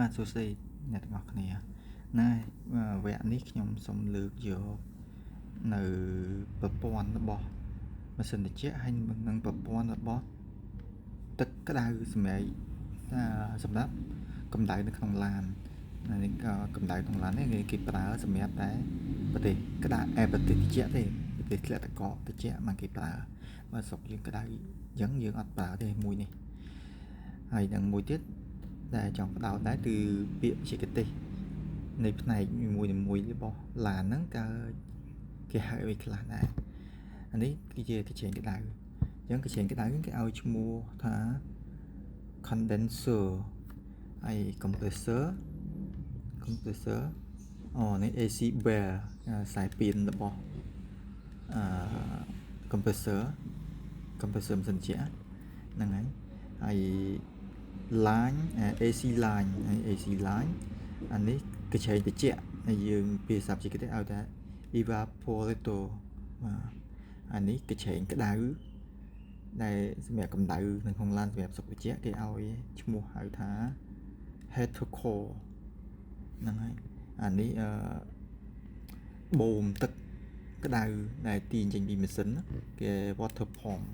បាទសួស្តីអ្នកទាំងអស់គ្នាណាវគ្គនេះខ្ញុំសូមលើកយកនៅប្រព័ន្ធរបស់ម៉ាស៊ីនត្រជាក់ហើយនិងប្រព័ន្ធរបស់ទឹកក្តៅសម្រាប់កម្ដៅនៅក្នុងឡាននេះក៏កម្ដៅក្នុងឡាននេះគេប្រើសម្រាប់តែប្រទេសក្តៅប្រទេសត្រជាក់ទេប្រទេសធ្លាក់ទឹកកកត្រជាក់មកគេប្រើបើស្រុកយើងក្តៅអញ្ចឹងយើងអត់ប្រើទេមួយនេះហើយនឹងមួយទៀតដែលចង់ផ្ដោតដែរគឺពាក្យបច្ចេកទេសនៃផ្នែកមួយរបស់ឡានហ្នឹងក៏គេហៅឲ្យខ្លះដែរអានេះគឺជាកញ្ឆេងក្តៅអញ្ចឹងកញ្ឆេងក្តៅគេឲ្យឈ្មោះថា condenser ហើយ compressor នេះ AC bear ខ្សែពានរបស់compressor ម៉ាស៊ីនត្រជាក់ហ្នឹងហើយ line AC line ហើយ AC line អានេះកញ្ឆេងត្រជាក់ហើយយើងភាសាបច្ចេកទេសឲ្យថា evaporator អានេះកញ្ឆេងក្តៅដែលសម្រាប់កម្ដៅនៅក្នុងឡានសម្រាប់ស្រុកត្រជាក់គេឲ្យឈ្មោះហៅថា heater core ហ្នឹងហើយអានេះបូមទឹកក្តៅដែលទាញចេញពីម៉ាស៊ីនគេ water pump